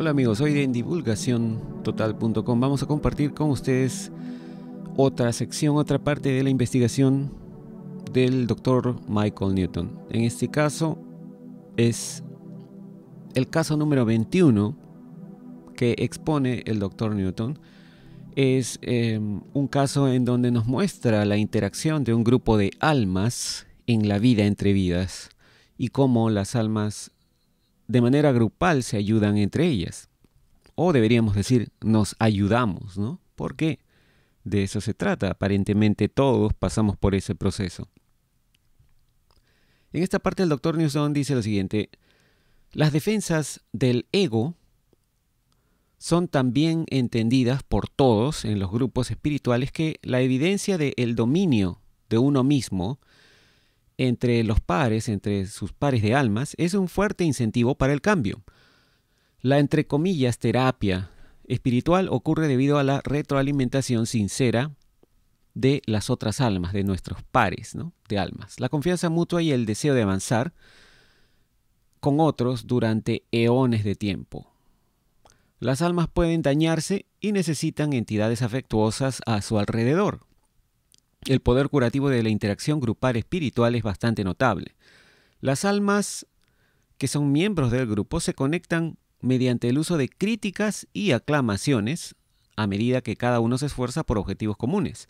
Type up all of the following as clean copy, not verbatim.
Hola amigos, hoy en divulgaciontotal.com vamos a compartir con ustedes otra sección, otra parte de la investigación del doctor Michael Newton. En este caso es el caso número 21 que expone el doctor Newton. Es un caso en donde nos muestra la interacción de un grupo de almas en la vida entre vidas y cómo las almas de manera grupal se ayudan entre ellas. O deberíamos decir, nos ayudamos, ¿no? Porque de eso se trata. Aparentemente todos pasamos por ese proceso. En esta parte el doctor Newton dice lo siguiente: las defensas del ego son también entendidas por todos en los grupos espirituales que la evidencia del dominio de uno mismo entre los pares, entre sus pares de almas, es un fuerte incentivo para el cambio. La, entre comillas, terapia espiritual ocurre debido a la retroalimentación sincera de las otras almas, de nuestros pares, ¿no?, de almas. La confianza mutua y el deseo de avanzar con otros durante eones de tiempo. Las almas pueden dañarse y necesitan entidades afectuosas a su alrededor. El poder curativo de la interacción grupal espiritual es bastante notable. Las almas que son miembros del grupo se conectan mediante el uso de críticas y aclamaciones a medida que cada uno se esfuerza por objetivos comunes.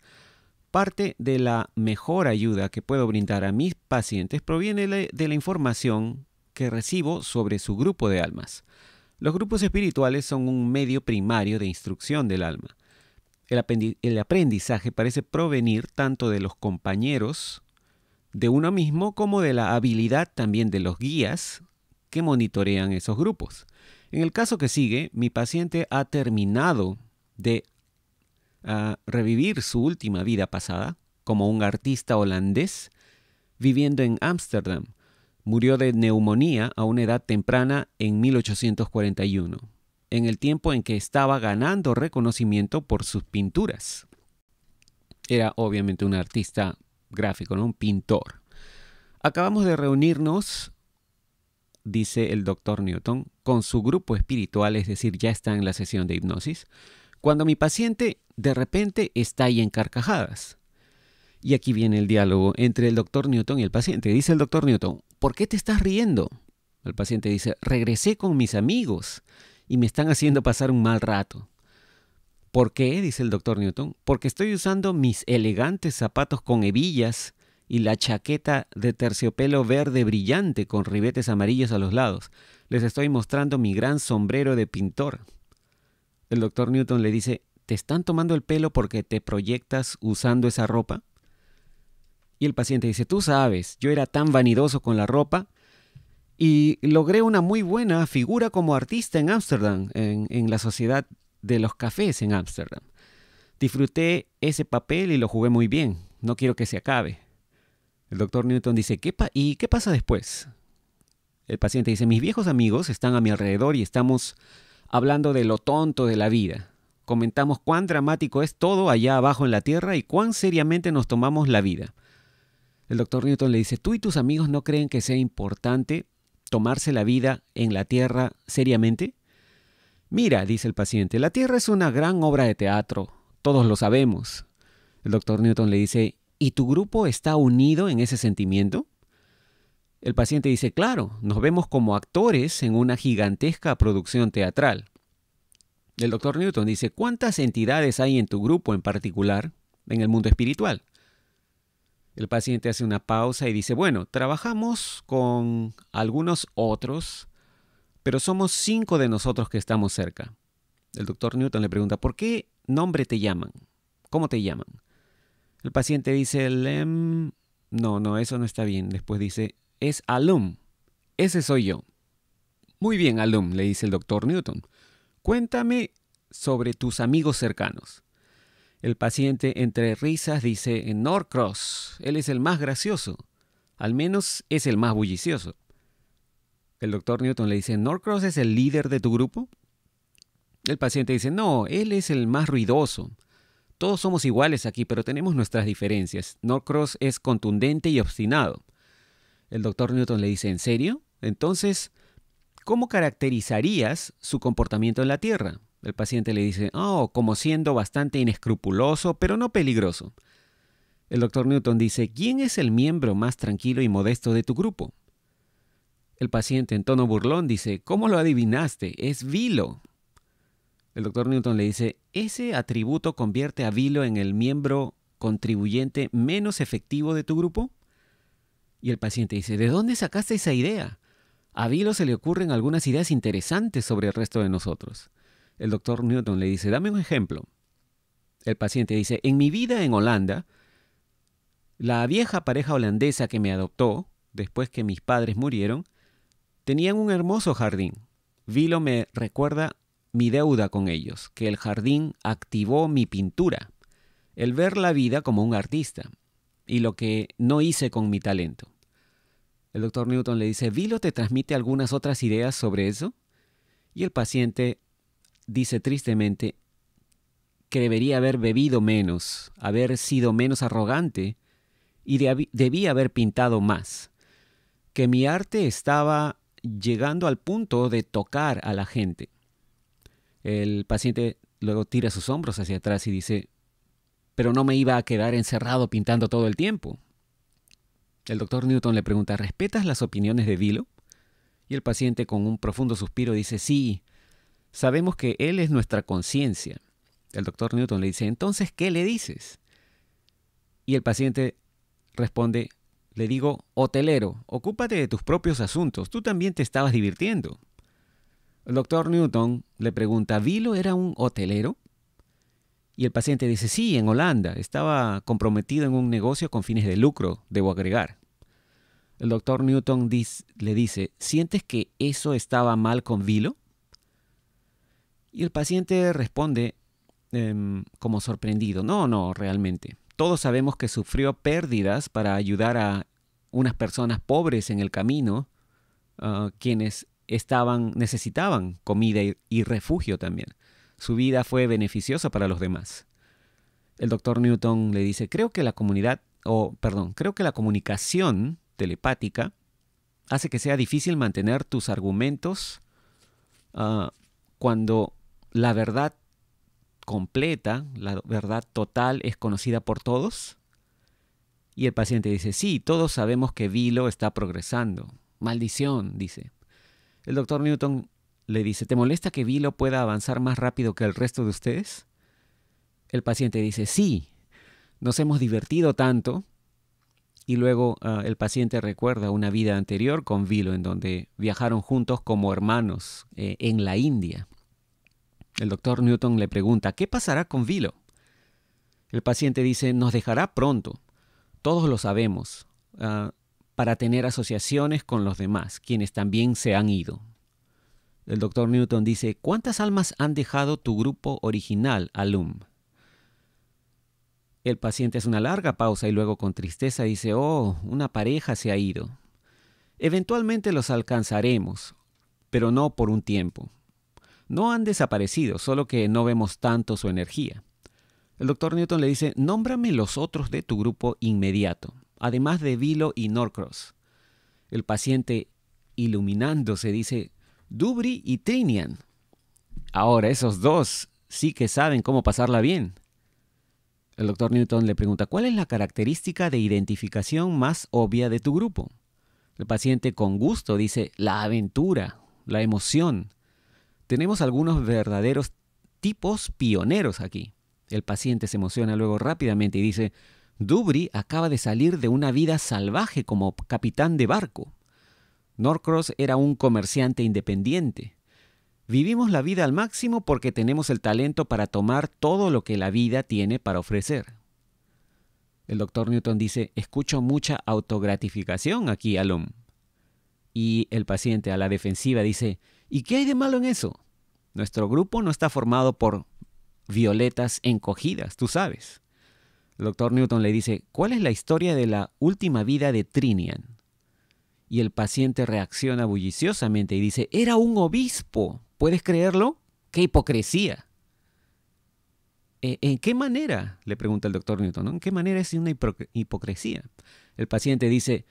Parte de la mejor ayuda que puedo brindar a mis pacientes proviene de la información que recibo sobre su grupo de almas. Los grupos espirituales son un medio primario de instrucción del alma. El aprendizaje parece provenir tanto de los compañeros de uno mismo como de la habilidad también de los guías que monitorean esos grupos. En el caso que sigue, mi paciente ha terminado de revivir su última vida pasada como un artista holandés viviendo en Ámsterdam. Murió de neumonía a una edad temprana en 1841. En el tiempo en que estaba ganando reconocimiento por sus pinturas. Era obviamente un artista gráfico, ¿no?, un pintor. Acabamos de reunirnos, dice el doctor Newton, con su grupo espiritual, es decir, ya está en la sesión de hipnosis, cuando mi paciente de repente está ahí en carcajadas. Y aquí viene el diálogo entre el doctor Newton y el paciente. Dice el doctor Newton: ¿por qué te estás riendo? El paciente dice: regresé con mis amigos y me están haciendo pasar un mal rato. ¿Por qué?, dice el doctor Newton. Porque estoy usando mis elegantes zapatos con hebillas y la chaqueta de terciopelo verde brillante con ribetes amarillos a los lados. Les estoy mostrando mi gran sombrero de pintor. El doctor Newton le dice: ¿te están tomando el pelo porque te proyectas usando esa ropa? Y el paciente dice: tú sabes, yo era tan vanidoso con la ropa y logré una muy buena figura como artista en Ámsterdam, en la sociedad de los cafés en Ámsterdam. Disfruté ese papel y lo jugué muy bien. No quiero que se acabe. El doctor Newton dice: ¿y qué pasa después? El paciente dice: mis viejos amigos están a mi alrededor y estamos hablando de lo tonto de la vida. Comentamos cuán dramático es todo allá abajo en la tierra y cuán seriamente nos tomamos la vida. El doctor Newton le dice: ¿tú y tus amigos no creen que sea importante tomarse la vida en la tierra seriamente? Mira, dice el paciente, la tierra es una gran obra de teatro. Todos lo sabemos. El doctor Newton le dice: ¿y tu grupo está unido en ese sentimiento? El paciente dice: claro, nos vemos como actores en una gigantesca producción teatral. El doctor Newton dice: ¿cuántas entidades hay en tu grupo en particular en el mundo espiritual? El paciente hace una pausa y dice: bueno, trabajamos con algunos otros, pero somos 5 de nosotros que estamos cerca. El doctor Newton le pregunta: ¿por qué nombre te llaman? ¿Cómo te llaman? El paciente dice: no, eso no está bien. Después dice: es Alum. Ese soy yo. Muy bien, Alum, le dice el doctor Newton. Cuéntame sobre tus amigos cercanos. El paciente, entre risas, dice: Norcross, él es el más gracioso. Al menos es el más bullicioso. El doctor Newton le dice: ¿Norcross es el líder de tu grupo? El paciente dice: no, él es el más ruidoso. Todos somos iguales aquí, pero tenemos nuestras diferencias. Norcross es contundente y obstinado. El doctor Newton le dice: ¿en serio? Entonces, ¿cómo caracterizarías su comportamiento en la Tierra? El paciente le dice, oh, como siendo bastante inescrupuloso, pero no peligroso. El doctor Newton dice, ¿quién es el miembro más tranquilo y modesto de tu grupo? El paciente en tono burlón dice, ¿cómo lo adivinaste? Es Vilo. El doctor Newton le dice, ¿ese atributo convierte a Vilo en el miembro contribuyente menos efectivo de tu grupo? Y el paciente dice, ¿de dónde sacaste esa idea? A Vilo se le ocurren algunas ideas interesantes sobre el resto de nosotros. El doctor Newton le dice, dame un ejemplo. El paciente dice, en mi vida en Holanda, la vieja pareja holandesa que me adoptó, después que mis padres murieron, tenían un hermoso jardín. Vilo me recuerda mi deuda con ellos, que el jardín activó mi pintura, el ver la vida como un artista, y lo que no hice con mi talento. El doctor Newton le dice, ¿Vilo te transmite algunas otras ideas sobre eso? Y el paciente dice tristemente que debería haber bebido menos, haber sido menos arrogante y debía haber pintado más, que mi arte estaba llegando al punto de tocar a la gente. El paciente luego tira sus hombros hacia atrás y dice, pero no me iba a quedar encerrado pintando todo el tiempo. El doctor Newton le pregunta, ¿respetas las opiniones de Vilo? Y el paciente con un profundo suspiro dice, sí, sabemos que él es nuestra conciencia. El doctor Newton le dice, entonces, ¿qué le dices? Y el paciente responde, le digo, hotelero, ocúpate de tus propios asuntos, tú también te estabas divirtiendo. El doctor Newton le pregunta, ¿Vilo era un hotelero? Y el paciente dice, sí, en Holanda, estaba comprometido en un negocio con fines de lucro, debo agregar. El doctor Newton le dice, ¿sientes que eso estaba mal con Vilo? Y el paciente responde como sorprendido, no, realmente. Todos sabemos que sufrió pérdidas para ayudar a unas personas pobres en el camino, quienes necesitaban comida y refugio también. Su vida fue beneficiosa para los demás. El doctor Newton le dice, creo que la comunicación telepática hace que sea difícil mantener tus argumentos cuando la verdad completa, la verdad total es conocida por todos. Y el paciente dice, sí, todos sabemos que Vilo está progresando. Maldición, dice. El doctor Newton le dice, ¿te molesta que Vilo pueda avanzar más rápido que el resto de ustedes? El paciente dice, sí, nos hemos divertido tanto. Y luego el paciente recuerda una vida anterior con Vilo en donde viajaron juntos como hermanos en la India. El doctor Newton le pregunta, ¿qué pasará con Vilo? El paciente dice, nos dejará pronto. Todos lo sabemos, para tener asociaciones con los demás, quienes también se han ido. El doctor Newton dice, ¿cuántas almas han dejado tu grupo original, Alum? El paciente hace una larga pausa y luego con tristeza dice, oh, una pareja se ha ido. Eventualmente los alcanzaremos, pero no por un tiempo. No han desaparecido, solo que no vemos tanto su energía. El doctor Newton le dice, nómbrame los otros de tu grupo inmediato, además de Vilo y Norcross. El paciente, iluminándose, dice, Dubry y Trinian. Ahora, esos dos sí que saben cómo pasarla bien. El doctor Newton le pregunta, ¿cuál es la característica de identificación más obvia de tu grupo? El paciente con gusto dice, la aventura, la emoción. Tenemos algunos verdaderos tipos pioneros aquí. El paciente se emociona luego rápidamente y dice, Dubry acaba de salir de una vida salvaje como capitán de barco. Norcross era un comerciante independiente. Vivimos la vida al máximo porque tenemos el talento para tomar todo lo que la vida tiene para ofrecer. El doctor Newton dice, escucho mucha autogratificación aquí, Alum. Y el paciente a la defensiva dice, ¿y qué hay de malo en eso? Nuestro grupo no está formado por violetas encogidas, tú sabes. El doctor Newton le dice, ¿cuál es la historia de la última vida de Trinian? Y el paciente reacciona bulliciosamente y dice, era un obispo. ¿Puedes creerlo? ¡Qué hipocresía! ¿En qué manera? Le pregunta el doctor Newton, ¿no? ¿En qué manera es una hipocresía? El paciente dice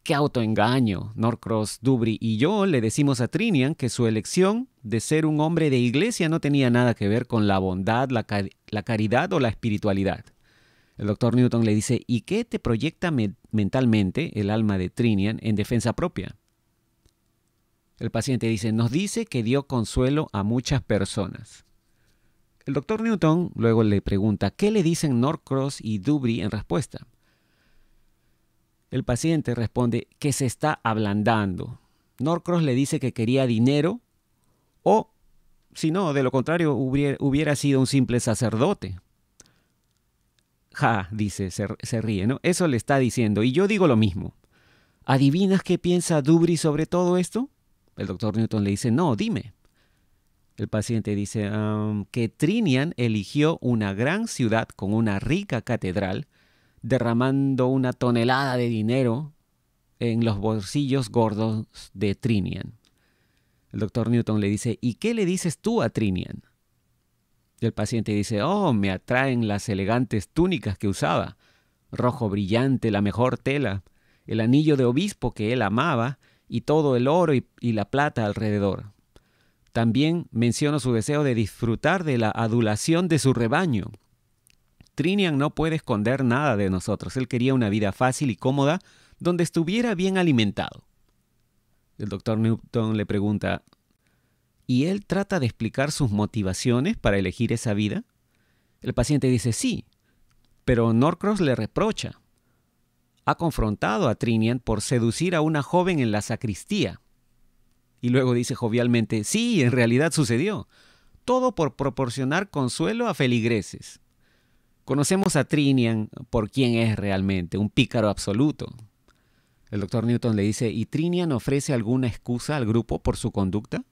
¡Qué autoengaño! Norcross, Dubry y yo le decimos a Trinian que su elección de ser un hombre de iglesia no tenía nada que ver con la bondad, la caridad o la espiritualidad. El doctor Newton le dice, ¿y qué te proyecta mentalmente el alma de Trinian en defensa propia? El paciente dice, nos dice que dio consuelo a muchas personas. El doctor Newton luego le pregunta, ¿qué le dicen Norcross y Dubry en respuesta? El paciente responde que se está ablandando. Norcross le dice que quería dinero o, si no, de lo contrario, hubiera sido un simple sacerdote. Ja, dice, se ríe, ¿no? Eso le está diciendo, y yo digo lo mismo. ¿Adivinas qué piensa Dubry sobre todo esto? El doctor Newton le dice, no, dime. El paciente dice que Trinian eligió una gran ciudad con una rica catedral, derramando una tonelada de dinero en los bolsillos gordos de Trinian. El doctor Newton le dice, ¿y qué le dices tú a Trinian? Y el paciente dice, oh, me atraen las elegantes túnicas que usaba, rojo brillante, la mejor tela, el anillo de obispo que él amaba y todo el oro y la plata alrededor. También menciono su deseo de disfrutar de la adulación de su rebaño. Trinian no puede esconder nada de nosotros. Él quería una vida fácil y cómoda donde estuviera bien alimentado. El doctor Newton le pregunta, ¿y él trata de explicar sus motivaciones para elegir esa vida? El paciente dice sí, pero Norcross le reprocha. Ha confrontado a Trinian por seducir a una joven en la sacristía. Y luego dice jovialmente, sí, en realidad sucedió. Todo por proporcionar consuelo a feligreses. Conocemos a Trinian por quién es realmente, un pícaro absoluto. El doctor Newton le dice, ¿y Trinian ofrece alguna excusa al grupo por su conducta?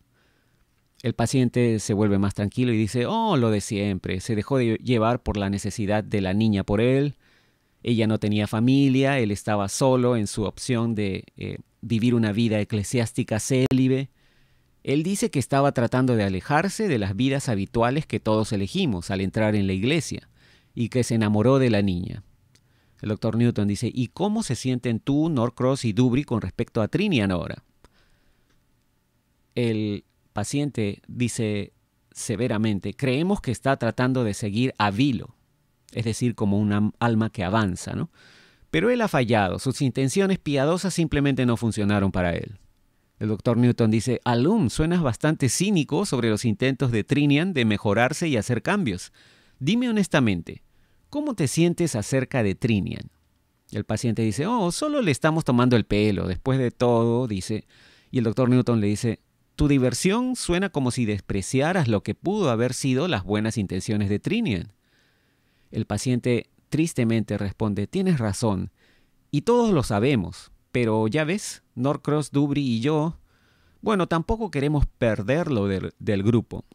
El paciente se vuelve más tranquilo y dice, oh, lo de siempre, se dejó de llevar por la necesidad de la niña por él. Ella no tenía familia, él estaba solo en su opción de vivir una vida eclesiástica célibe. Él dice que estaba tratando de alejarse de las vidas habituales que todos elegimos al entrar en la iglesia y que se enamoró de la niña. El doctor Newton dice, ¿y cómo se sienten tú, Norcross y Dubry con respecto a Trinian ahora? El paciente dice severamente, creemos que está tratando de seguir a Vilo, es decir, como una alma que avanza, ¿no? Pero él ha fallado, sus intenciones piadosas simplemente no funcionaron para él. El doctor Newton dice, Alum, suenas bastante cínico sobre los intentos de Trinian de mejorarse y hacer cambios. Dime honestamente, ¿cómo te sientes acerca de Trinian? El paciente dice, oh, solo le estamos tomando el pelo, después de todo, dice. Y el doctor Newton le dice, tu diversión suena como si despreciaras lo que pudo haber sido las buenas intenciones de Trinian. El paciente tristemente responde, tienes razón, y todos lo sabemos, pero ya ves, Norcross, Dubry y yo, bueno, tampoco queremos perderlo del grupo.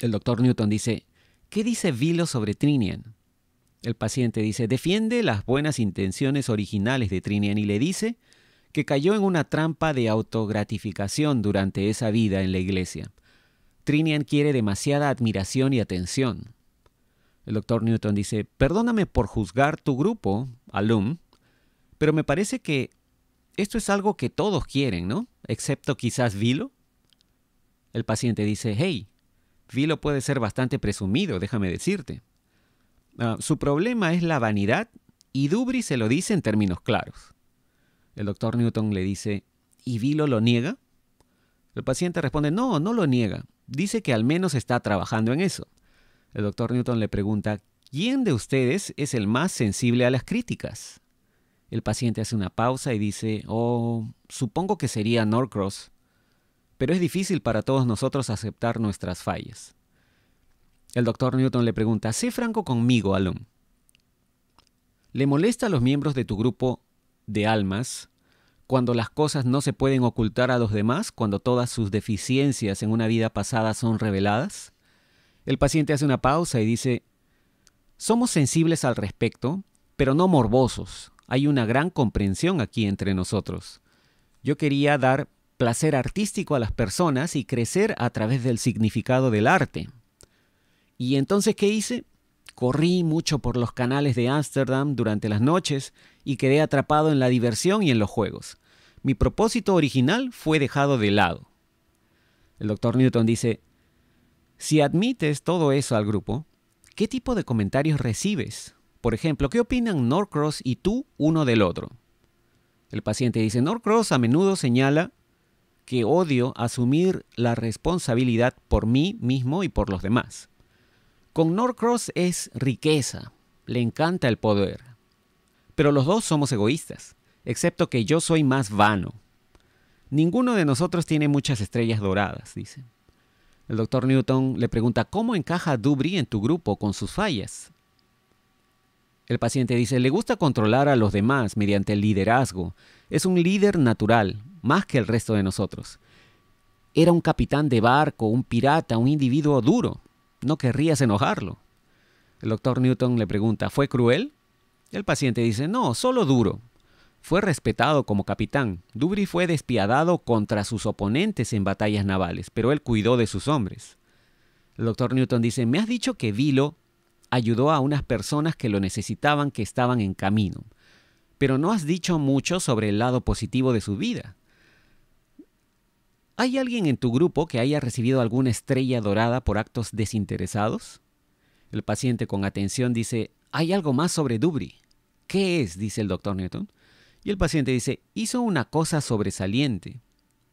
El doctor Newton dice, ¿qué dice Vilo sobre Trinian? El paciente dice, defiende las buenas intenciones originales de Trinian y le dice que cayó en una trampa de autogratificación durante esa vida en la iglesia. Trinian quiere demasiada admiración y atención. El doctor Newton dice, perdóname por juzgar tu grupo, Alum, pero me parece que esto es algo que todos quieren, ¿no? Excepto quizás Vilo. El paciente dice, hey, Vilo puede ser bastante presumido, déjame decirte. Su problema es la vanidad y Dubry se lo dice en términos claros. El doctor Newton le dice, ¿y Vilo lo niega? El paciente responde, no, no lo niega. Dice que al menos está trabajando en eso. El doctor Newton le pregunta, ¿quién de ustedes es el más sensible a las críticas? El paciente hace una pausa y dice, oh, supongo que sería Norcross, pero es difícil para todos nosotros aceptar nuestras fallas. El doctor Newton le pregunta, sé franco conmigo, Alum. ¿Le molesta a los miembros de tu grupo de almas cuando las cosas no se pueden ocultar a los demás, cuando todas sus deficiencias en una vida pasada son reveladas? El paciente hace una pausa y dice, somos sensibles al respecto, pero no morbosos. Hay una gran comprensión aquí entre nosotros. Yo quería dar placer artístico a las personas y crecer a través del significado del arte. ¿Y entonces qué hice? corrí mucho por los canales de Ámsterdam durante las noches y quedé atrapado en la diversión y en los juegos. Mi propósito original fue dejado de lado. El Dr. Newton dice, si admites todo eso al grupo, ¿qué tipo de comentarios recibes? Por ejemplo, ¿qué opinan Norcross y tú uno del otro? El paciente dice, Norcross a menudo señala que odio asumir la responsabilidad por mí mismo y por los demás. Con Norcross es riqueza, le encanta el poder. Pero los dos somos egoístas, excepto que yo soy más vano. Ninguno de nosotros tiene muchas estrellas doradas, dice. El Dr. Newton le pregunta, ¿cómo encaja Dubry en tu grupo con sus fallas? El paciente dice, le gusta controlar a los demás mediante el liderazgo. Es un líder natural, más que el resto de nosotros. Era un capitán de barco, un pirata, un individuo duro. No querrías enojarlo. El Dr. Newton le pregunta, ¿fue cruel? El paciente dice, no, solo duro. Fue respetado como capitán. Dubry fue despiadado contra sus oponentes en batallas navales, pero él cuidó de sus hombres. El Dr. Newton dice, me has dicho que Vilo ayudó a unas personas que lo necesitaban, que estaban en camino, pero no has dicho mucho sobre el lado positivo de su vida. ¿Hay alguien en tu grupo que haya recibido alguna estrella dorada por actos desinteresados? El paciente con atención dice, hay algo más sobre Dubry. ¿Qué es?, dice el Dr. Newton. Y el paciente dice, hizo una cosa sobresaliente.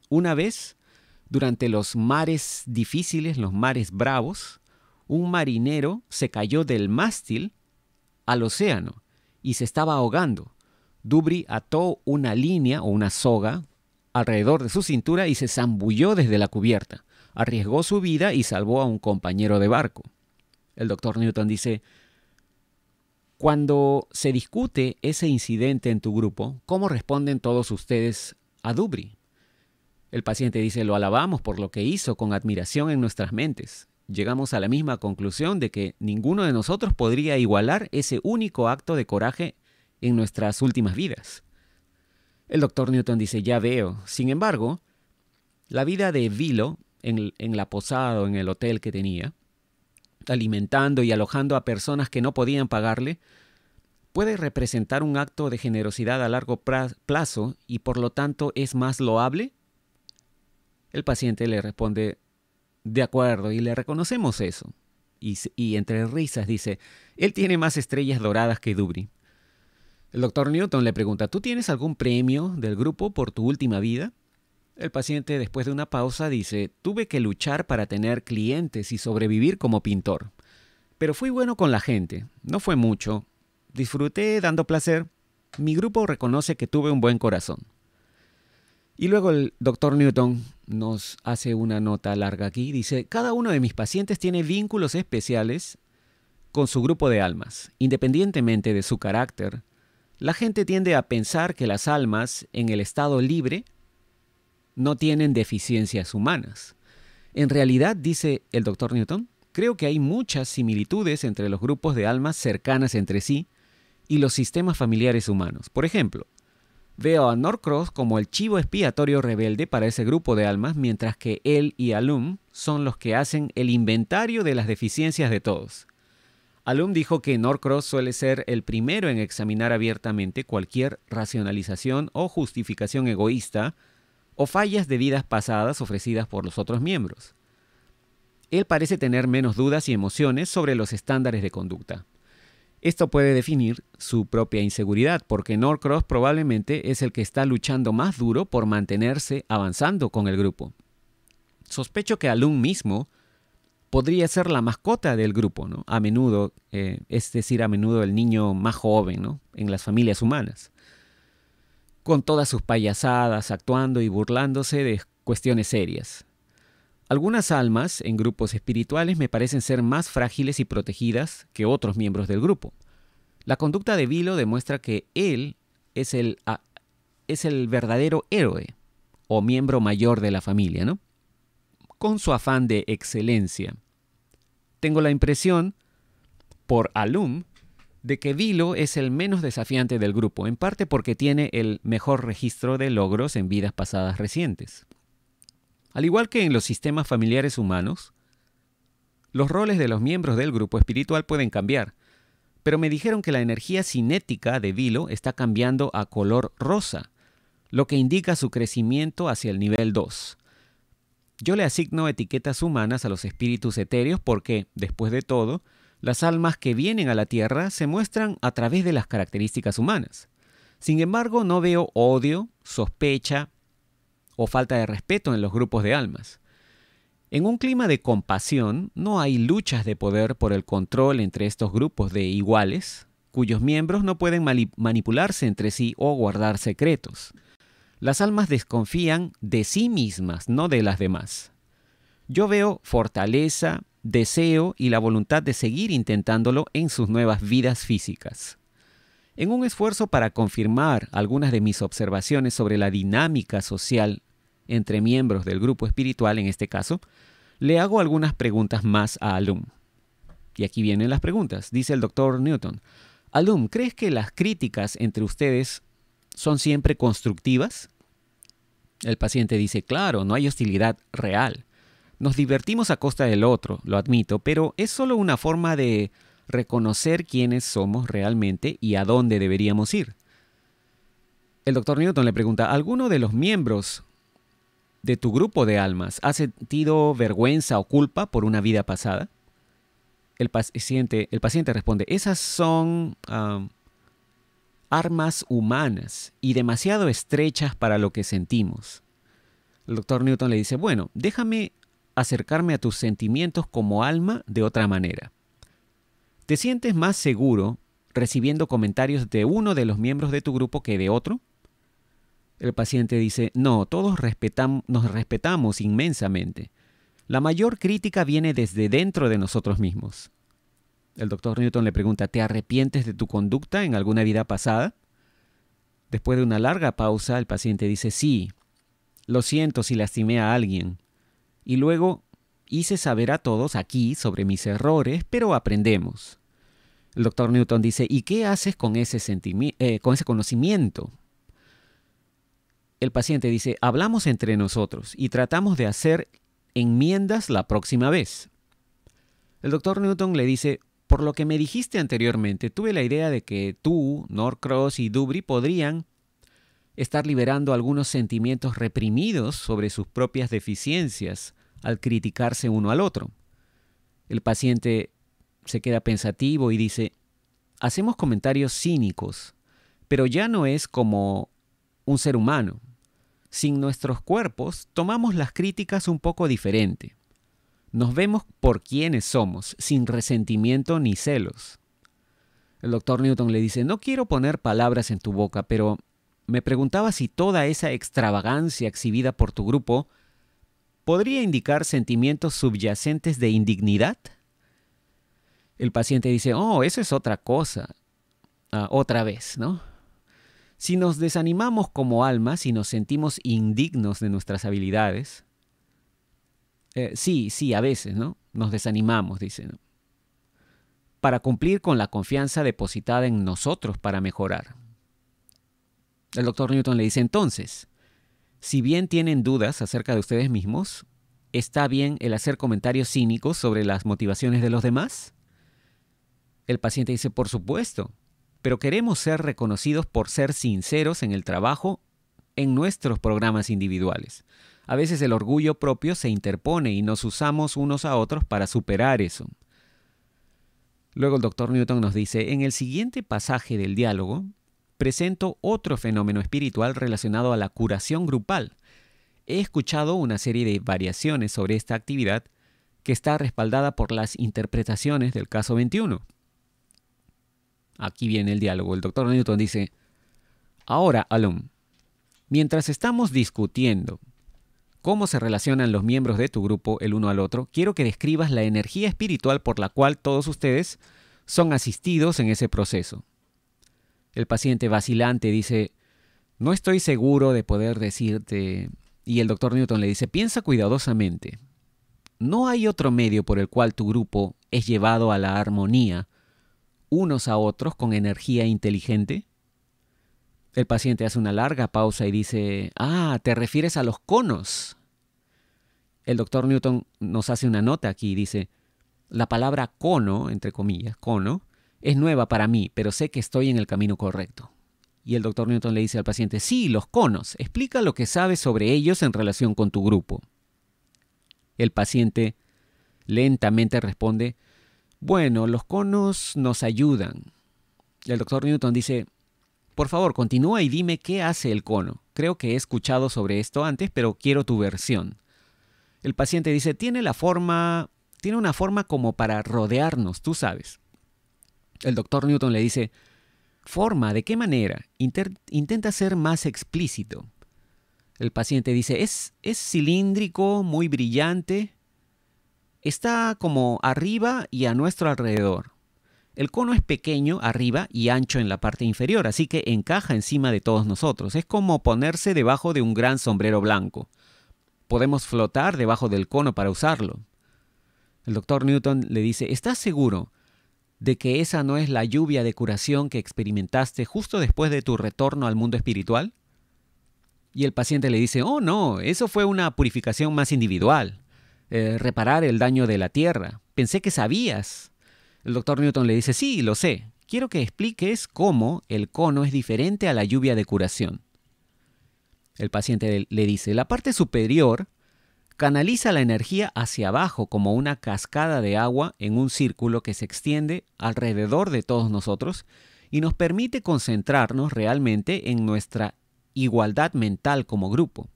Una vez, durante los mares difíciles, los mares bravos, un marinero se cayó del mástil al océano y se estaba ahogando. Dubry ató una línea o una soga alrededor de su cintura y se zambulló desde la cubierta. Arriesgó su vida y salvó a un compañero de barco. El Dr. Newton dice, cuando se discute ese incidente en tu grupo, ¿cómo responden todos ustedes a Dubry? El paciente dice, lo alabamos por lo que hizo con admiración en nuestras mentes. Llegamos a la misma conclusión de que ninguno de nosotros podría igualar ese único acto de coraje en nuestras últimas vidas. El Dr. Newton dice, ya veo. Sin embargo, la vida de Vilo en la posada o en el hotel que tenía, alimentando y alojando a personas que no podían pagarle, puede representar un acto de generosidad a largo plazo y por lo tanto es más loable. El paciente le responde, de acuerdo, y le reconocemos eso. Y entre risas dice, él tiene más estrellas doradas que Dubry. El Dr. Newton le pregunta, ¿tú tienes algún premio del grupo por tu última vida? El paciente, después de una pausa, dice, tuve que luchar para tener clientes y sobrevivir como pintor. Pero fui bueno con la gente, no fue mucho. Disfruté dando placer. Mi grupo reconoce que tuve un buen corazón. Y luego el Dr. Newton nos hace una nota larga aquí. Dice, cada uno de mis pacientes tiene vínculos especiales con su grupo de almas. Independientemente de su carácter, la gente tiende a pensar que las almas en el estado libre no tienen deficiencias humanas. En realidad, dice el Dr. Newton, creo que hay muchas similitudes entre los grupos de almas cercanas entre sí y los sistemas familiares humanos. Por ejemplo, veo a Norcross como el chivo expiatorio rebelde para ese grupo de almas, mientras que él y Alum son los que hacen el inventario de las deficiencias de todos. Alum dijo que Norcross suele ser el primero en examinar abiertamente cualquier racionalización o justificación egoísta o fallas de vidas pasadas ofrecidas por los otros miembros. Él parece tener menos dudas y emociones sobre los estándares de conducta. Esto puede definir su propia inseguridad, porque Norcross probablemente es el que está luchando más duro por mantenerse avanzando con el grupo. Sospecho que Alum mismo podría ser la mascota del grupo, ¿no? A menudo, es decir, a menudo el niño más joven, ¿no?, en las familias humanas, con todas sus payasadas, actuando y burlándose de cuestiones serias. Algunas almas en grupos espirituales me parecen ser más frágiles y protegidas que otros miembros del grupo. La conducta de Vilo demuestra que él es el verdadero héroe o miembro mayor de la familia, ¿no?, con su afán de excelencia. Tengo la impresión, por Alum, de que Vilo es el menos desafiante del grupo, en parte porque tiene el mejor registro de logros en vidas pasadas recientes. Al igual que en los sistemas familiares humanos, Los roles de los miembros del grupo espiritual pueden cambiar, pero me dijeron que la energía cinética de Vilo está cambiando a color rosa, lo que indica su crecimiento hacia el nivel 2. Yo le asigno etiquetas humanas a los espíritus etéreos porque, después de todo, las almas que vienen a la Tierra se muestran a través de las características humanas. Sin embargo, no veo odio, sospecha o falta de respeto en los grupos de almas. En un clima de compasión, no hay luchas de poder por el control entre estos grupos de iguales, cuyos miembros no pueden manipularse entre sí o guardar secretos. Las almas desconfían de sí mismas, no de las demás. Yo veo fortaleza, deseo y la voluntad de seguir intentándolo en sus nuevas vidas físicas. En un esfuerzo para confirmar algunas de mis observaciones sobre la dinámica social entre miembros del grupo espiritual, en este caso, le hago algunas preguntas más a Alum. Y aquí vienen las preguntas. Dice el Dr. Newton: Alum, ¿crees que las críticas entre ustedes son siempre constructivas? El paciente dice: claro, no hay hostilidad real. Nos divertimos a costa del otro, lo admito, pero es solo una forma de reconocer quiénes somos realmente y a dónde deberíamos ir. El Dr. Newton le pregunta: ¿alguno de los miembros de tu grupo de almas ha sentido vergüenza o culpa por una vida pasada? El paciente responde: esas son armas humanas y demasiado estrechas para lo que sentimos. El Dr. Newton le dice: bueno, déjame acercarme a tus sentimientos como alma de otra manera. ¿Te sientes más seguro recibiendo comentarios de uno de los miembros de tu grupo que de otro? El paciente dice: no, todos nos respetamos inmensamente. La mayor crítica viene desde dentro de nosotros mismos. El Dr. Newton le pregunta: ¿te arrepientes de tu conducta en alguna vida pasada? Después de una larga pausa, el paciente dice: sí, lo siento si lastimé a alguien. Y luego hice saber a todos aquí sobre mis errores, pero aprendemos. El Dr. Newton dice: ¿y qué haces con ese conocimiento? El paciente dice: hablamos entre nosotros y tratamos de hacer enmiendas la próxima vez. El Dr. Newton le dice: por lo que me dijiste anteriormente, tuve la idea de que tú, Norcross y Dubry podrían estar liberando algunos sentimientos reprimidos sobre sus propias deficiencias al criticarse uno al otro. El paciente se queda pensativo y dice: hacemos comentarios cínicos, pero ya no es como un ser humano. Sin nuestros cuerpos, tomamos las críticas un poco diferente. Nos vemos por quienes somos, sin resentimiento ni celos. El Dr. Newton le dice: no quiero poner palabras en tu boca, pero me preguntaba si toda esa extravagancia exhibida por tu grupo podría indicar sentimientos subyacentes de indignidad. El paciente dice: oh, eso es otra cosa. Otra vez, ¿no? Si nos desanimamos como almas y nos sentimos indignos de nuestras habilidades, sí, a veces, ¿no? Nos desanimamos, dice, ¿no? Para cumplir con la confianza depositada en nosotros para mejorar. El Dr. Newton le dice: entonces, si bien tienen dudas acerca de ustedes mismos, ¿está bien el hacer comentarios cínicos sobre las motivaciones de los demás? El paciente dice: por supuesto, pero queremos ser reconocidos por ser sinceros en el trabajo en nuestros programas individuales. A veces el orgullo propio se interpone y nos usamos unos a otros para superar eso. Luego el Dr. Newton nos dice: en el siguiente pasaje del diálogo, presento otro fenómeno espiritual relacionado a la curación grupal. He escuchado una serie de variaciones sobre esta actividad que está respaldada por las interpretaciones del caso 21. Aquí viene el diálogo. El Dr. Newton dice: ahora, Alum, mientras estamos discutiendo cómo se relacionan los miembros de tu grupo el uno al otro, quiero que describas la energía espiritual por la cual todos ustedes son asistidos en ese proceso. El paciente vacilante dice: no estoy seguro de poder decirte. Y el Dr. Newton le dice: piensa cuidadosamente. ¿No hay otro medio por el cual tu grupo es llevado a la armonía unos a otros con energía inteligente? El paciente hace una larga pausa y dice: ¿te refieres a los conos? El Dr. Newton nos hace una nota aquí y dice: La palabra cono, entre comillas, cono, es nueva para mí, pero sé que estoy en el camino correcto. Y el doctor Newton le dice al paciente, sí, los conos, explica lo que sabes sobre ellos en relación con tu grupo. El paciente lentamente responde, bueno, los conos nos ayudan. Y el doctor Newton dice, por favor, continúa y dime qué hace el cono. Creo que he escuchado sobre esto antes, pero quiero tu versión. El paciente dice, tiene una forma como para rodearnos, tú sabes. El doctor Newton le dice, ¿forma? ¿De qué manera? Intenta ser más explícito. El paciente dice, es cilíndrico, muy brillante. Está como arriba y a nuestro alrededor. El cono es pequeño arriba y ancho en la parte inferior, así que encaja encima de todos nosotros. Es como ponerse debajo de un gran sombrero blanco. Podemos flotar debajo del cono para usarlo. El doctor Newton le dice, ¿estás seguro de que esa no es la lluvia de curación que experimentaste justo después de tu retorno al mundo espiritual? Y el paciente le dice, oh no, eso fue una purificación más individual. Reparar el daño de la tierra. Pensé que sabías. El doctor Newton le dice, sí, lo sé. Quiero que expliques cómo el cono es diferente a la lluvia de curación. El paciente le dice, la parte superior canaliza la energía hacia abajo como una cascada de agua en un círculo que se extiende alrededor de todos nosotros y nos permite concentrarnos realmente en nuestra igualdad mental como grupo.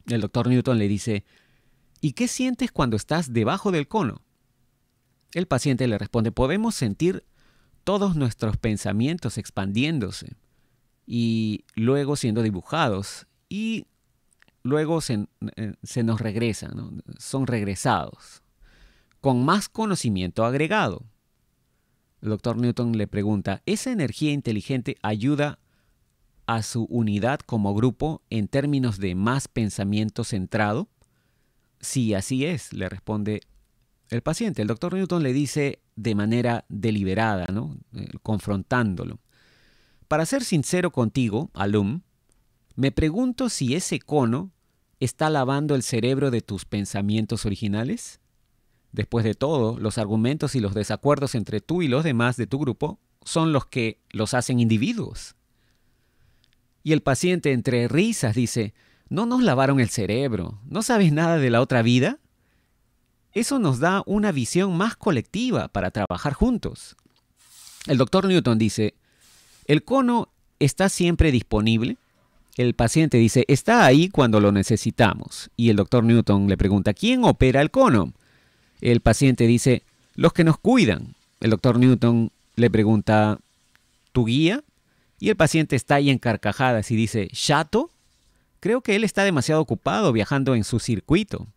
El doctor Newton le dice, ¿y qué sientes cuando estás debajo del cono? El paciente le responde, podemos sentir todos nuestros pensamientos expandiéndose y luego siendo dibujados y luego se nos regresan, ¿no? Son regresados con más conocimiento agregado. El doctor Newton le pregunta, ¿esa energía inteligente ayuda a su unidad como grupo en términos de más pensamiento centrado? Sí, así es, le responde el paciente. El doctor Newton le dice de manera deliberada, ¿no? Confrontándolo. Para ser sincero contigo, Alum, me pregunto si ese cono está lavando el cerebro de tus pensamientos originales. Después de todo, los argumentos y los desacuerdos entre tú y los demás de tu grupo son los que los hacen individuos. Y el paciente, entre risas, dice, ¿no nos lavaron el cerebro? ¿No sabes nada de la otra vida? Eso nos da una visión más colectiva para trabajar juntos. El doctor Newton dice, ¿el cono está siempre disponible? El paciente dice, está ahí cuando lo necesitamos. Y el doctor Newton le pregunta, ¿quién opera el cono? El paciente dice, los que nos cuidan. El doctor Newton le pregunta, ¿tu guía? Y el paciente está ahí en carcajadas y dice, ¿Shato? Creo que él está demasiado ocupado viajando en su circuito.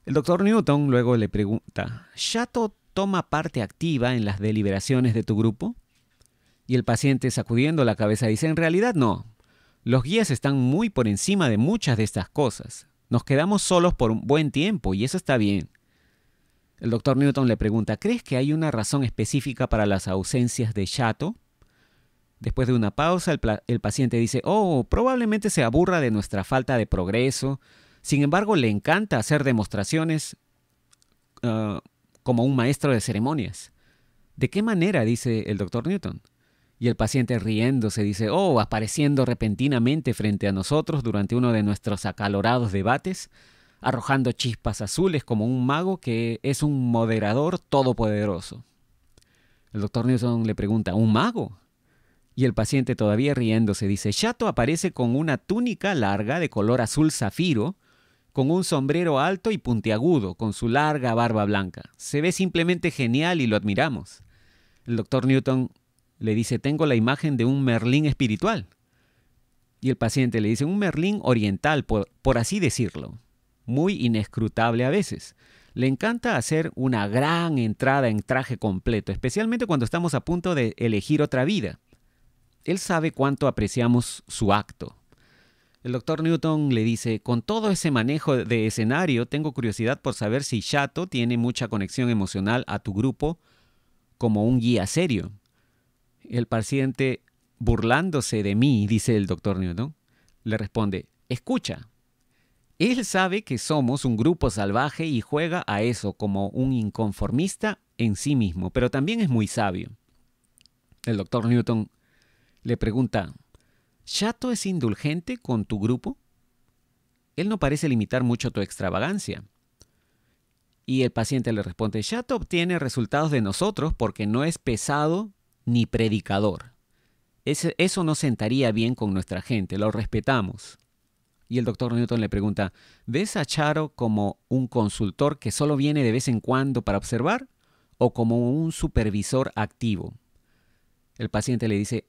El doctor Newton luego le pregunta, ¿Shato toma parte activa en las deliberaciones de tu grupo? Y el paciente, sacudiendo la cabeza, dice, en realidad no. Los guías están muy por encima de muchas de estas cosas. Nos quedamos solos por un buen tiempo y eso está bien. El doctor Newton le pregunta, ¿crees que hay una razón específica para las ausencias de Shato? Después de una pausa, el paciente dice, oh, probablemente se aburra de nuestra falta de progreso. Sin embargo, le encanta hacer demostraciones como un maestro de ceremonias. ¿De qué manera? Dice el doctor Newton. Y el paciente riéndose dice, oh, apareciendo repentinamente frente a nosotros durante uno de nuestros acalorados debates, arrojando chispas azules como un mago que es un moderador todopoderoso. El doctor Newton le pregunta, ¿un mago? Y el paciente, todavía riéndose, dice, Shato aparece con una túnica larga de color azul zafiro, con un sombrero alto y puntiagudo, con su larga barba blanca. Se ve simplemente genial y lo admiramos. El doctor Newton le dice, tengo la imagen de un Merlín espiritual. Y el paciente le dice, un Merlín oriental, por así decirlo. Muy inescrutable a veces. Le encanta hacer una gran entrada en traje completo, especialmente cuando estamos a punto de elegir otra vida. Él sabe cuánto apreciamos su acto. El doctor Newton le dice, con todo ese manejo de escenario, tengo curiosidad por saber si Shato tiene mucha conexión emocional a tu grupo como un guía serio. El paciente, burlándose de mí, dice el doctor Newton, le responde, escucha, Él sabe que somos un grupo salvaje y juega a eso como un inconformista en sí mismo, pero también es muy sabio. El doctor Newton le pregunta, ¿Shato es indulgente con tu grupo? Él no parece limitar mucho tu extravagancia. Y el paciente le responde, Shato obtiene resultados de nosotros porque no es pesado ni predicador. Eso no sentaría bien con nuestra gente, lo respetamos. Y el doctor Newton le pregunta, ¿ves a Charo como un consultor que solo viene de vez en cuando para observar o como un supervisor activo? El paciente le dice,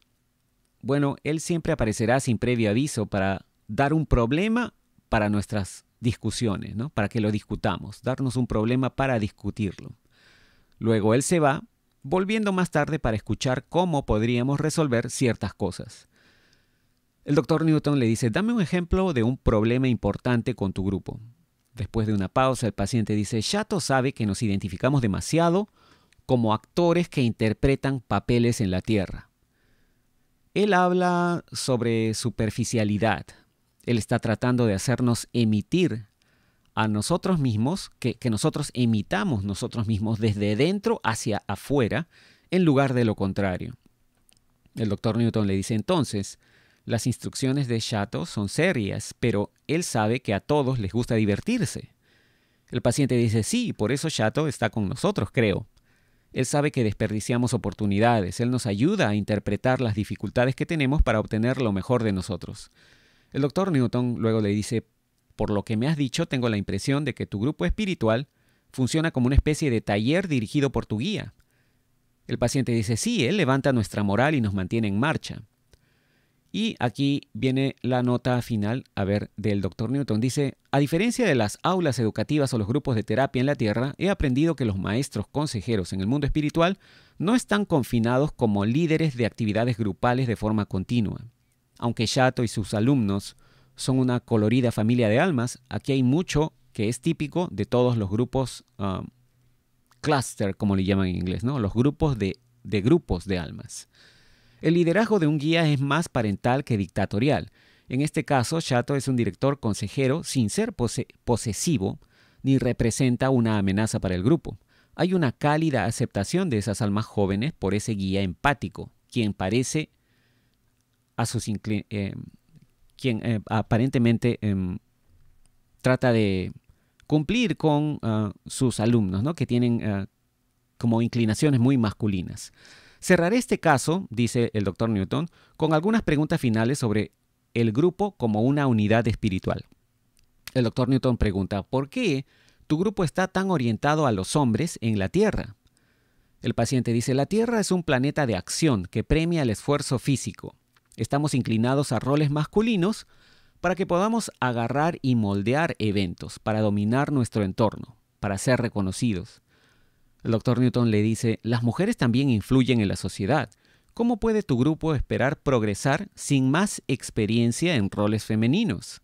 bueno, él siempre aparecerá sin previo aviso para dar un problema para nuestras discusiones, ¿no? Para que lo discutamos, darnos un problema para discutirlo. Luego él se va, volviendo más tarde para escuchar cómo podríamos resolver ciertas cosas. El doctor Newton le dice, dame un ejemplo de un problema importante con tu grupo. Después de una pausa, el paciente dice, Shato sabe que nos identificamos demasiado como actores que interpretan papeles en la Tierra. Él habla sobre superficialidad. Él está tratando de hacernos emitir a nosotros mismos, que nosotros emitamos nosotros mismos desde dentro hacia afuera, en lugar de lo contrario. El doctor Newton le dice entonces, las instrucciones de Shato son serias, pero él sabe que a todos les gusta divertirse. El paciente dice, sí, por eso Shato está con nosotros, creo. Él sabe que desperdiciamos oportunidades, él nos ayuda a interpretar las dificultades que tenemos para obtener lo mejor de nosotros. El doctor Newton luego le dice, por lo que me has dicho, tengo la impresión de que tu grupo espiritual funciona como una especie de taller dirigido por tu guía. El paciente dice, sí, él levanta nuestra moral y nos mantiene en marcha. Y aquí viene la nota final, del doctor Newton. Dice, a diferencia de las aulas educativas o los grupos de terapia en la Tierra, he aprendido que los maestros consejeros en el mundo espiritual no están confinados como líderes de actividades grupales de forma continua. Aunque Shato y sus alumnos son una colorida familia de almas, aquí hay mucho que es típico de todos los grupos cluster, como le llaman en inglés, ¿no? Los grupos de grupos de almas. El liderazgo de un guía es más parental que dictatorial. En este caso, Shato es un director consejero sin ser posesivo ni representa una amenaza para el grupo. Hay una cálida aceptación de esas almas jóvenes por ese guía empático, quien parece aparentemente trata de cumplir con sus alumnos, ¿no? Que tienen como inclinaciones muy masculinas. Cerraré este caso, dice el doctor Newton, con algunas preguntas finales sobre el grupo como una unidad espiritual. El doctor Newton pregunta, ¿por qué tu grupo está tan orientado a los hombres en la Tierra? El paciente dice, la Tierra es un planeta de acción que premia el esfuerzo físico. Estamos inclinados a roles masculinos para que podamos agarrar y moldear eventos, para dominar nuestro entorno, para ser reconocidos. El doctor Newton le dice, las mujeres también influyen en la sociedad. ¿Cómo puede tu grupo esperar progresar sin más experiencia en roles femeninos?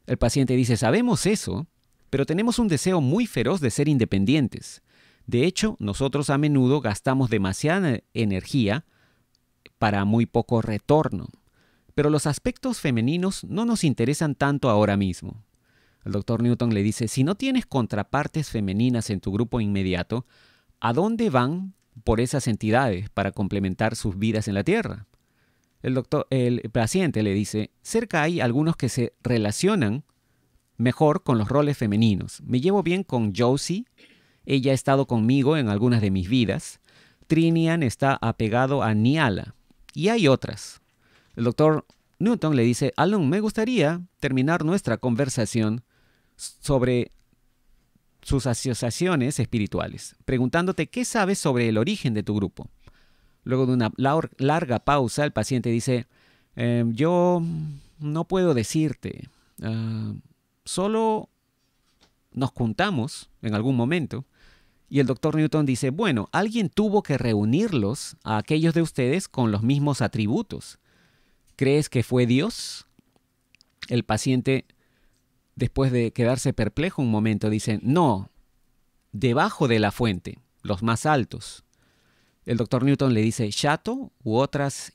El paciente dice, sabemos eso, pero tenemos un deseo muy feroz de ser independientes. De hecho, nosotros a menudo gastamos demasiada energía para muy poco retorno. Pero los aspectos femeninos no nos interesan tanto ahora mismo. El doctor Newton le dice, si no tienes contrapartes femeninas en tu grupo inmediato, ¿a dónde van por esas entidades para complementar sus vidas en la Tierra? El paciente le dice, cerca hay algunos que se relacionan mejor con los roles femeninos. Me llevo bien con Josie, ella ha estado conmigo en algunas de mis vidas. Trinian está apegado a Nyala. Y hay otras. El doctor Newton le dice, Alan, me gustaría terminar nuestra conversación sobre sus asociaciones espirituales, preguntándote qué sabes sobre el origen de tu grupo. Luego de una larga pausa, el paciente dice, yo no puedo decirte, solo nos juntamos en algún momento. Y el doctor Newton dice, bueno, alguien tuvo que reunirlos a aquellos de ustedes con los mismos atributos. ¿Crees que fue Dios? El paciente, después de quedarse perplejo un momento, dice, no, debajo de la fuente, los más altos. El doctor Newton le dice, ¿Shato u otras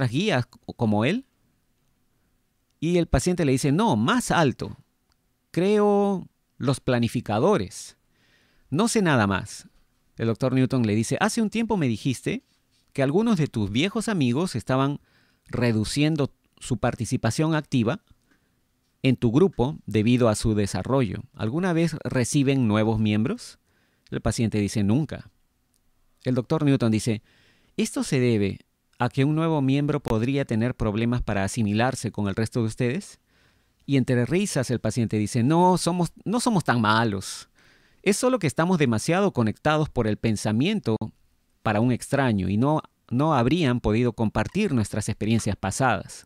guías como él? Y el paciente le dice, no, más alto. creo los planificadores. No sé nada más. El doctor Newton le dice, hace un tiempo me dijiste que algunos de tus viejos amigos estaban reduciendo su participación activa en tu grupo debido a su desarrollo. ¿Alguna vez reciben nuevos miembros? El paciente dice, nunca. El doctor Newton dice, esto se debe a que un nuevo miembro podría tener problemas para asimilarse con el resto de ustedes. Y entre risas el paciente dice, no somos tan malos. Es solo que estamos demasiado conectados por el pensamiento para un extraño y no habrían podido compartir nuestras experiencias pasadas.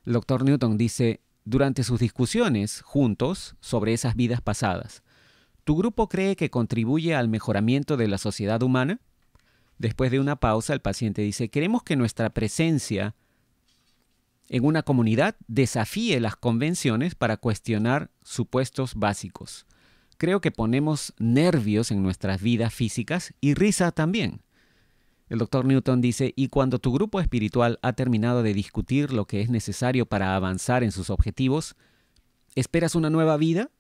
El doctor Newton dice, durante sus discusiones juntos sobre esas vidas pasadas, ¿tu grupo cree que contribuye al mejoramiento de la sociedad humana? Después de una pausa, el paciente dice, queremos que nuestra presencia en una comunidad desafíe las convenciones para cuestionar supuestos básicos. Creo que ponemos nervios en nuestras vidas físicas y risa también. El doctor Newton dice, y cuando tu grupo espiritual ha terminado de discutir lo que es necesario para avanzar en sus objetivos, ¿esperas una nueva vida?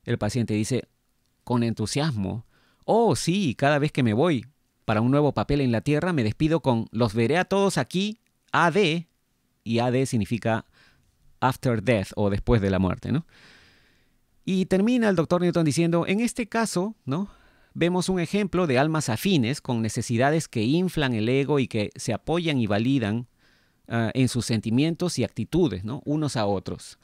El paciente dice, con entusiasmo, oh sí, cada vez que me voy para un nuevo papel en la tierra me despido con, los veré a todos aquí, AD, y AD significa after death o después de la muerte, ¿no? Y termina el doctor Newton diciendo, en este caso, ¿no?, vemos un ejemplo de almas afines con necesidades que inflan el ego y que se apoyan y validan en sus sentimientos y actitudes, ¿no?, unos a otros.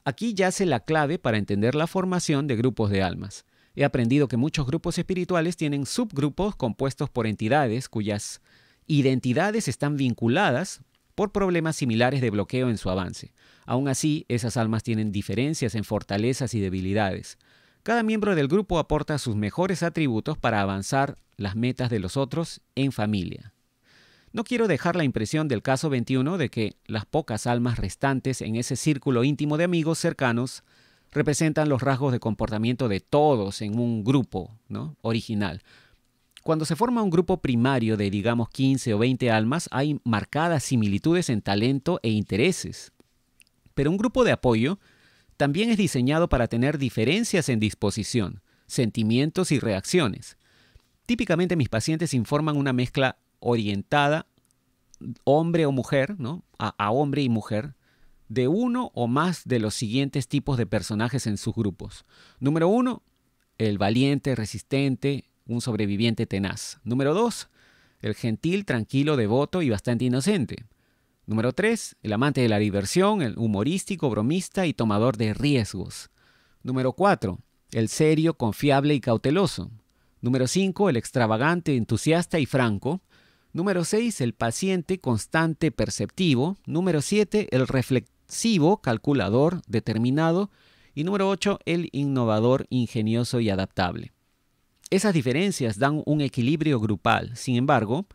Aquí yace la clave para entender la formación de grupos de almas. He aprendido que muchos grupos espirituales tienen subgrupos compuestos por entidades cuyas identidades están vinculadas por problemas similares de bloqueo en su avance. Aún así, esas almas tienen diferencias en fortalezas y debilidades. Cada miembro del grupo aporta sus mejores atributos para avanzar las metas de los otros en familia. No quiero dejar la impresión del caso 21 de que las pocas almas restantes en ese círculo íntimo de amigos cercanos representan los rasgos de comportamiento de todos en un grupo, ¿no?, original. Cuando se forma un grupo primario de, digamos, 15 o 20 almas, hay marcadas similitudes en talento e intereses. Pero un grupo de apoyo también es diseñado para tener diferencias en disposición, sentimientos y reacciones. Típicamente mis pacientes informan una mezcla orientada, hombre o mujer, ¿no?, a hombre y mujer, de uno o más de los siguientes tipos de personajes en sus grupos. Número 1, el valiente, resistente, un sobreviviente tenaz. Número 2, el gentil, tranquilo, devoto y bastante inocente. Número 3, el amante de la diversión, el humorístico, bromista y tomador de riesgos. Número 4, el serio, confiable y cauteloso. Número 5, el extravagante, entusiasta y franco. Número 6, el paciente, constante, perceptivo. Número 7, el reflexivo, calculador, determinado. Y número 8, el innovador, ingenioso y adaptable. Esas diferencias dan un equilibrio grupal. Sin embargo,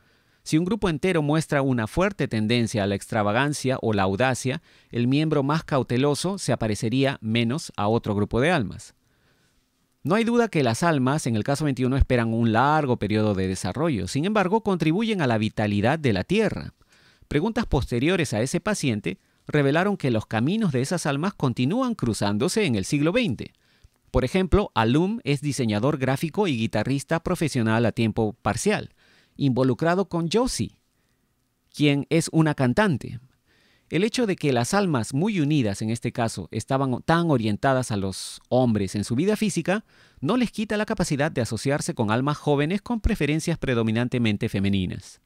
si un grupo entero muestra una fuerte tendencia a la extravagancia o la audacia, el miembro más cauteloso se aparecería menos a otro grupo de almas. No hay duda que las almas, en el caso 21, esperan un largo periodo de desarrollo. Sin embargo, contribuyen a la vitalidad de la Tierra. Preguntas posteriores a ese paciente revelaron que los caminos de esas almas continúan cruzándose en el siglo XX. Por ejemplo, Alum es diseñador gráfico y guitarrista profesional a tiempo parcial, involucrado con Josie, quien es una cantante. El hecho de que las almas muy unidas, en este caso, estaban tan orientadas a los hombres en su vida física, no les quita la capacidad de asociarse con almas jóvenes con preferencias predominantemente femeninas.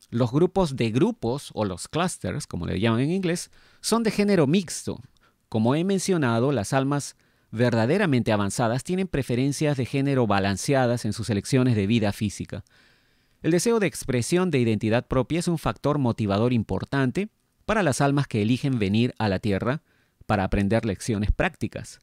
Los grupos de grupos, o los clusters, como le llaman en inglés, son de género mixto. Como he mencionado, las almas verdaderamente avanzadas tienen preferencias de género balanceadas en sus elecciones de vida física. El deseo de expresión de identidad propia es un factor motivador importante para las almas que eligen venir a la Tierra para aprender lecciones prácticas.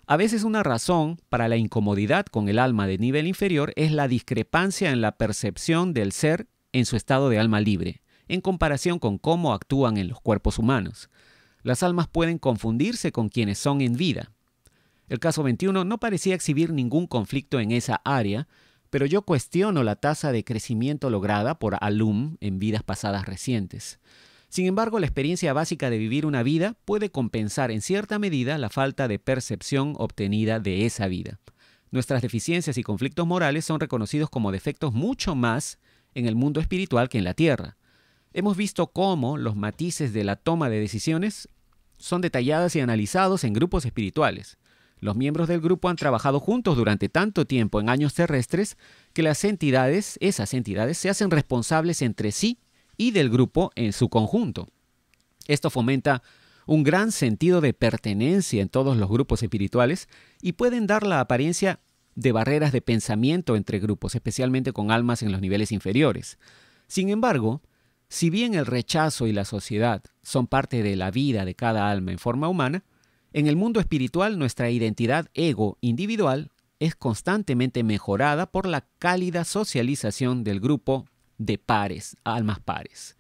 A veces una razón para la incomodidad con el alma de nivel inferior es la discrepancia en la percepción del ser en su estado de alma libre, en comparación con cómo actúan en los cuerpos humanos. Las almas pueden confundirse con quienes son en vida. El caso 21 no parecía exhibir ningún conflicto en esa área, pero yo cuestiono la tasa de crecimiento lograda por Alum en vidas pasadas recientes. Sin embargo, la experiencia básica de vivir una vida puede compensar en cierta medida la falta de percepción obtenida de esa vida. Nuestras deficiencias y conflictos morales son reconocidos como defectos mucho más en el mundo espiritual que en la tierra. Hemos visto cómo los matices de la toma de decisiones son detallados y analizados en grupos espirituales. Los miembros del grupo han trabajado juntos durante tanto tiempo en años terrestres que esas entidades se hacen responsables entre sí y del grupo en su conjunto. Esto fomenta un gran sentido de pertenencia en todos los grupos espirituales y pueden dar la apariencia de barreras de pensamiento entre grupos, especialmente con almas en los niveles inferiores. Sin embargo, si bien el rechazo y la sociedad son parte de la vida de cada alma en forma humana, en el mundo espiritual nuestra identidad ego individual es constantemente mejorada por la cálida socialización del grupo de pares, almas pares.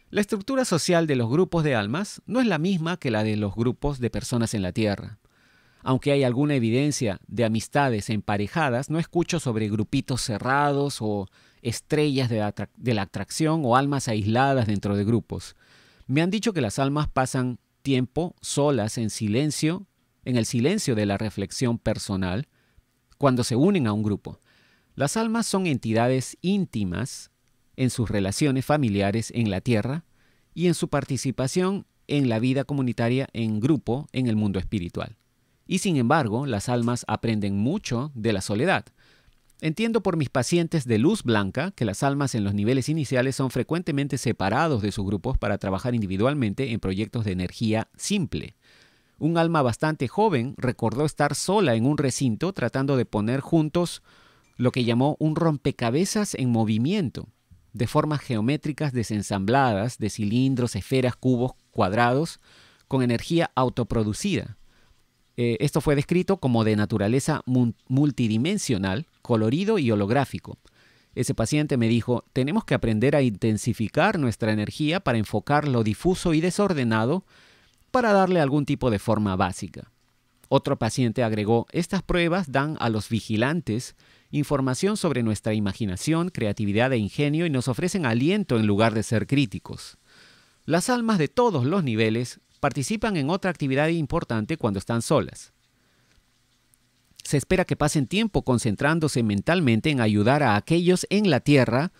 La estructura social de los grupos de almas no es la misma que la de los grupos de personas en la Tierra. Aunque hay alguna evidencia de amistades emparejadas, no escucho sobre grupitos cerrados o estrellas de la atracción o almas aisladas dentro de grupos. Me han dicho que las almas pasan tiempo solas en silencio, en el silencio de la reflexión personal, cuando se unen a un grupo. Las almas son entidades íntimas en sus relaciones familiares en la tierra y en su participación en la vida comunitaria en grupo en el mundo espiritual. Y sin embargo, las almas aprenden mucho de la soledad. Entiendo por mis pacientes de luz blanca que las almas en los niveles iniciales son frecuentemente separados de sus grupos para trabajar individualmente en proyectos de energía simple. Un alma bastante joven recordó estar sola en un recinto tratando de poner juntos lo que llamó un rompecabezas en movimiento, de formas geométricas desensambladas de cilindros, esferas, cubos, cuadrados, con energía autoproducida. Esto fue descrito como de naturaleza multidimensional, colorido y holográfico. Ese paciente me dijo, tenemos que aprender a intensificar nuestra energía para enfocar lo difuso y desordenado para darle algún tipo de forma básica. Otro paciente agregó, estas pruebas dan a los vigilantes información sobre nuestra imaginación, creatividad e ingenio y nos ofrecen aliento en lugar de ser críticos. Las almas de todos los niveles participan en otra actividad importante cuando están solas. Se espera que pasen tiempo concentrándose mentalmente en ayudar a aquellos en la Tierra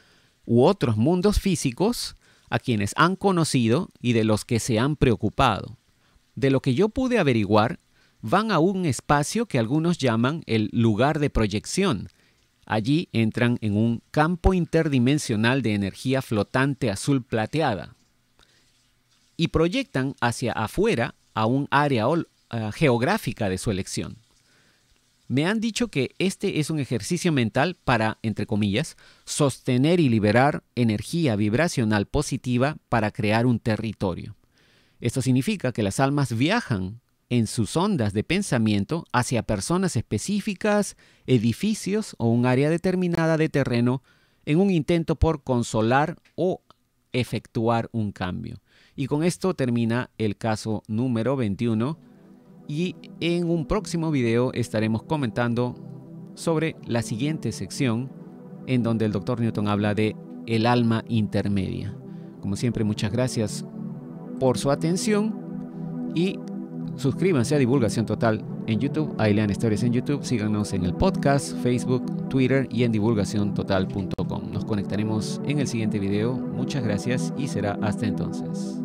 u otros mundos físicos a quienes han conocido y de los que se han preocupado. De lo que yo pude averiguar, van a un espacio que algunos llaman el lugar de proyección. Allí entran en un campo interdimensional de energía flotante azul plateada y proyectan hacia afuera a un área geográfica de su elección. Me han dicho que este es un ejercicio mental para, entre comillas, sostener y liberar energía vibracional positiva para crear un territorio. Esto significa que las almas viajan en sus ondas de pensamiento hacia personas específicas, edificios o un área determinada de terreno en un intento por consolar o efectuar un cambio. Y con esto termina el caso número 21 y en un próximo video estaremos comentando sobre la siguiente sección en donde el Dr. Newton habla de el alma intermedia. Como siempre, muchas gracias por su atención y suscríbanse a Divulgación Total en YouTube, a Ileana Historias en YouTube, síganos en el podcast, Facebook, Twitter y en divulgaciontotal.com. Nos conectaremos en el siguiente video. Muchas gracias y será hasta entonces.